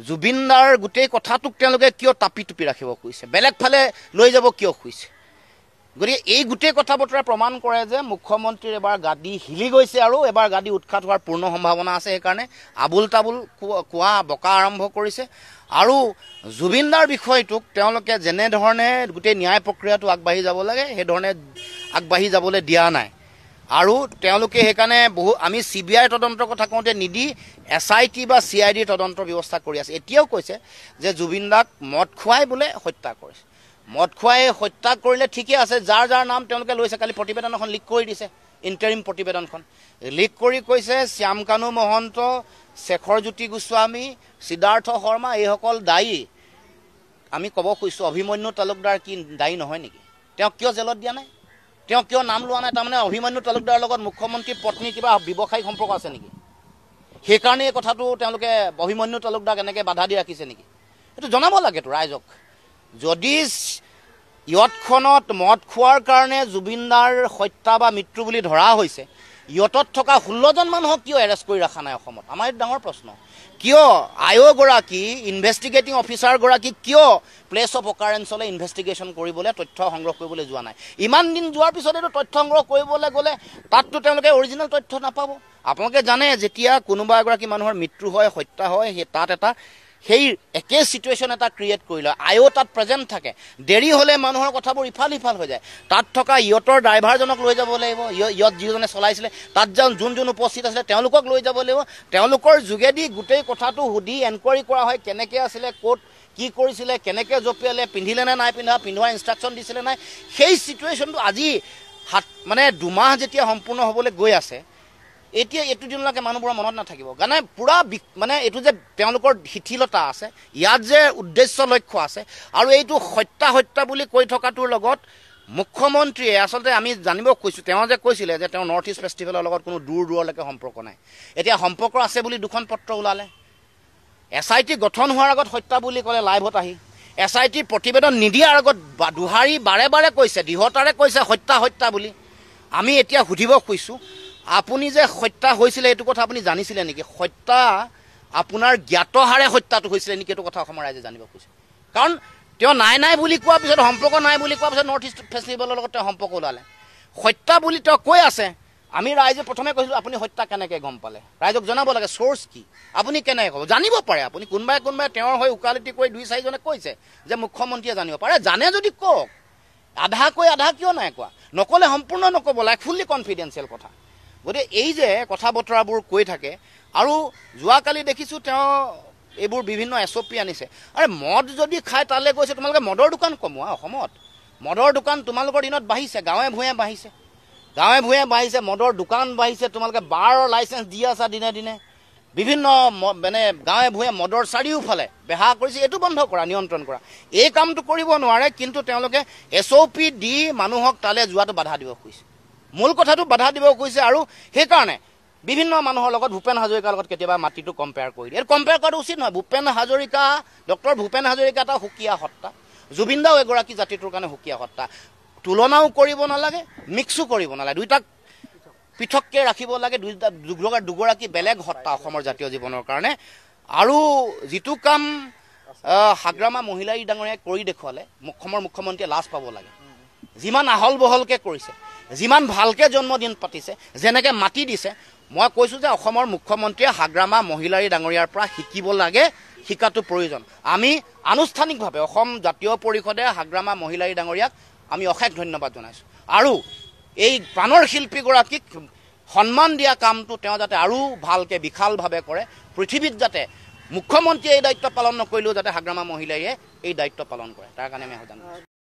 জুবিনদাৰ গোটেই কথাটোক তেওঁলোকে কিয় টাপি টুপি ৰাখিব খুজিছে, বেলেগ ফালে লৈ যাব কিয় খুজিছে। গতিকে এই গোটেই কথা বতৰা প্ৰমাণ কৰে যে মুখ্যমন্ত্ৰীৰ এবাৰ গাদী হিলি গৈছে আৰু এবাৰ গাদী উৎখাত হোৱাৰ পূৰ্ণ সম্ভাৱনা আছে। সেইকাৰণে আবুল তাবুল কোৱা বকা আৰম্ভ কৰিছে আৰু জুবিনদাৰ বিষয়টোক তেওঁলোকে যেনেধৰণে গোটেই ন্যায় প্ৰক্ৰিয়াটো আগবাঢ়ি যাব লাগে সেইধৰণে আগবাঢ়ি যাবলৈ দিয়া নাই। আৰু তেওঁলোকে সেইকাৰণে আমি CBI তদন্তৰ কথা কওঁতে নিদি SIT বা CID তদন্তৰ ব্যৱস্থা কৰি আছে। এতিয়াও কৈছে যে জুবিনদাক মদ খুৱাই বোলে হত্যা কৰিছে। মদ খুৱাই হত্যা কৰিলে ঠিকে আছে, যাৰ যাৰ নাম তেওঁলোকে লৈছে। কালি প্ৰতিবেদন এখন লিক কৰি দিছে, ইণ্টাৰিম প্ৰতিবেদনখন লিক কৰি কৈছে শ্যামকানু মহন্ত, শেখৰজ্যোতি গোস্বামী, সিদ্ধাৰ্থ শৰ্মা এইসকল দায়ী। আমি ক'ব খুজিছোঁ অভিমন্যু তালুকদাৰ কি দায়ী নহয় নেকি? তেওঁ কিয় জেলত দিয়া নাই? তেওঁ কিয় নাম লোৱা নাই? তাৰমানে অভিমন্যু তালুকদাৰৰ লগত মুখ্যমন্ত্ৰীৰ পত্নীৰ কিবা ব্যৱসায়িক সম্পৰ্ক আছে নেকি? সেইকাৰণে এই কথাটো তেওঁলোকে অভিমন্যু তালুকদাৰক এনেকৈ বাধা দি ৰাখিছে নেকি? এইটো জনাব লাগেতো ৰাইজক। যদি ইয়তখনত মদ খোৱাৰ কাৰণে জুবিনদাৰ হত্যা বা মৃত্যু বুলি ধৰা হৈছে, ইয়তত থকা 16জন মানুহক কিয় এৰেষ্ট কৰি ৰখা নাই অসমত? আমাৰ এইটো ডাঙৰ প্ৰশ্ন। কিয় আয়োগৰাকী ইনভেষ্টিগেটিং অফিচাৰগৰাকী কিয় প্লেচ অফ অকাৰেঞ্চলৈ ইনভেষ্টিগেশ্যন কৰিবলৈ তথ্য সংগ্ৰহ কৰিবলৈ যোৱা নাই? ইমান দিন যোৱাৰ পিছত এইটো তথ্য সংগ্ৰহ কৰিবলৈ গ'লে তাততো তেওঁলোকে অৰিজিনেল তথ্য নাপাব। আপোনালোকে জানে যেতিয়া কোনোবা এগৰাকী মানুহৰ মৃত্যু হয়, হত্যা হয়, তাত এটা সেই একে চিটুৱেশ্যন এটা ক্ৰিয়েট কৰি লয়। তাত প্ৰেজেণ্ট থাকে। দেৰি হ'লে মানুহৰ কথাবোৰ ইফাল সিফাল হৈ যায়। তাত থকা ইয়তৰ ড্ৰাইভাৰজনক লৈ যাব লাগিব, ইয়ত যিজনে চলাইছিলে, তাত যোন উপস্থিত আছিলে তেওঁলোকক লৈ যাব লাগিব। তেওঁলোকৰ যোগেদি গোটেই কথাটো সুধি এনকুৱাৰী কৰা হয়, কেনেকৈ আছিলে, ক'ত কি কৰিছিলে, কেনেকৈ জঁপিয়ালে, পিন্ধিলে নে নাই পিন্ধোৱা ইনষ্ট্ৰাকশ্যন দিছিলে নাই। সেই চিটুৱেশ্যনটো আজি মানে 2 মাহ যেতিয়া সম্পূৰ্ণ হ'বলৈ গৈ আছে, এতিয়া এইটো দিনলৈকে মানুহবোৰৰ মনত নাথাকিব। কাৰণে পূৰা মানে এইটো যে তেওঁলোকৰ শিথিলতা আছে, ইয়াত যে উদ্দেশ্য লক্ষ্য আছে, আৰু এইটো হত্যা বুলি কৈ থকাটোৰ লগত মুখ্যমন্ত্ৰীয়ে আচলতে আমি জানিব কৈছোঁ, তেওঁ যে কৈছিলে যে তেওঁ নৰ্থ ইষ্ট ফেষ্টিভেলৰ লগত কোনো দূৰলৈকে সম্পৰ্ক নাই। এতিয়া সম্পৰ্ক আছে বুলি 2খন পত্ৰ ওলালে। SIT গঠন হোৱাৰ আগত হত্যা বুলি ক'লে লাইভত আহি, SIT প্ৰতিবেদন নিদিয়াৰ আগত দুহাৰী বাৰে বাৰে কৈছে, দৃঢ়তাৰে কৈছে হত্যা বুলি। আমি এতিয়া সুধিব খুজিছোঁ, আপুনি যে হত্যা হৈছিলে এইটো কথা আপুনি জানিছিলে নেকি? হত্যা আপোনাৰ জ্ঞাতহাৰে হত্যাটো হৈছিলে নেকি? এইটো কথা অসমৰ ৰাইজে জানিব খুজিছে। কাৰণ তেওঁ নাই বুলি কোৱাৰ পিছত, সম্পৰ্ক নাই বুলি কোৱাৰ পিছত নৰ্থ ইষ্ট ফেষ্টিভেলৰ লগত তেওঁ সম্পৰ্ক ওলালে। হত্যা বুলি তেওঁ কৈ আছে। আমি ৰাইজে প্ৰথমে কৈছিলোঁ আপুনি হত্যা কেনেকৈ গম পালে? ৰাইজক জনাব লাগে চ'ৰ্চ কি, আপুনি কেনেকৈ ক'ব? জানিব পাৰে আপুনি। কোনোবাই তেওঁৰ হৈ উকালতি কৰি 2-4জনে কৈছে যে মুখ্যমন্ত্ৰীয়ে জানিব পাৰে। জানে যদি কওক, আধা কৈ আধা কিয় নাই কোৱা? নক'লে সম্পূৰ্ণ নক'ব লাগে, ফুল্লি কনফিডেঞ্চিয়েল কথা। গতিকে এই যে কথা বতৰাবোৰ কৈ থাকে, আৰু যোৱাকালি দেখিছোঁ তেওঁ এইবোৰ বিভিন্ন SOP আনিছে। আৰে মদ যদি খাই তালৈ গৈছে, তোমালোকে মদৰ দোকান কমোৱা। অসমত মদৰ দোকান তোমালোকৰ দিনত বাঢ়িছে, গাঁৱে ভূঞে বাঢ়িছে, মদৰ দোকান বাঢ়িছে। তোমালোকে বাৰৰ লাইচেঞ্চ দি আছা দিনে দিনে। বিভিন্ন মানে গাঁৱে ভূঞে মদৰ চাৰিওফালে বেহা কৰিছে। এইটো বন্ধ কৰা, নিয়ন্ত্ৰণ কৰা। এই কামটো কৰিব নোৱাৰে, কিন্তু তেওঁলোকে SOP দি মানুহক তালৈ যোৱাটো বাধা দিব খুজিছে। মূল কথাটো বাধা দিব খুজিছে। আৰু সেইকাৰণে বিভিন্ন মানুহৰ লগত ভূপেন হাজৰিকাৰ লগত কেতিয়াবা মাটিটো কম্পেয়াৰ কৰি দিয়ে। কম্পেয়াৰ কৰাটো উচিত নহয়। ডক্টৰ ভূপেন হাজৰিকা এটা সুকীয়া সত্তা, জুবিনদাও এগৰাকী জাতিটোৰ কাৰণে সুকীয়া সত্তা। তুলনাও কৰিব নালাগে, মিক্সো কৰিব নালাগে, দুইটাক পৃথককৈ ৰাখিব লাগে। দুগৰাকী বেলেগ সত্তা অসমৰ জাতীয় জীৱনৰ কাৰণে। আৰু যিটো কাম হাগ্ৰামা মহিলাই ডাঙৰীয়াই কৰি দেখুৱালে, অসমৰ মুখ্যমন্ত্ৰীয়ে লাজ পাব লাগে। যিমান আহল বহলকৈ কৰিছে, যিমান ভালকৈ জন্মদিন পাতিছে, যেনেকৈ মাতি দিছে, মই কৈছোঁ যে অসমৰ মুখ্যমন্ত্ৰীয়ে হাগ্ৰামা মহিলাৰী ডাঙৰীয়াৰ পৰা শিকিব লাগে, শিকাটো প্ৰয়োজন। আমি আনুষ্ঠানিকভাৱে অসম জাতীয় পৰিষদে হাগ্ৰামা মহিলাৰী ডাঙৰীয়াক আমি অশেষ ধন্যবাদ জনাইছোঁ। আৰু এই প্ৰাণৰ শিল্পীগৰাকীক সন্মান দিয়া কামটো তেওঁ যাতে আৰু ভালকৈ বিশালভাৱে কৰে, পৃথিৱীত যাতে মুখ্যমন্ত্ৰীয়ে এই দায়িত্ব পালন নকৰিলেও যাতে হাগ্ৰামা মহিলাৰীয়ে এই দায়িত্ব পালন কৰে, তাৰ কাৰণে আমি আহ্বান কৰিছোঁ।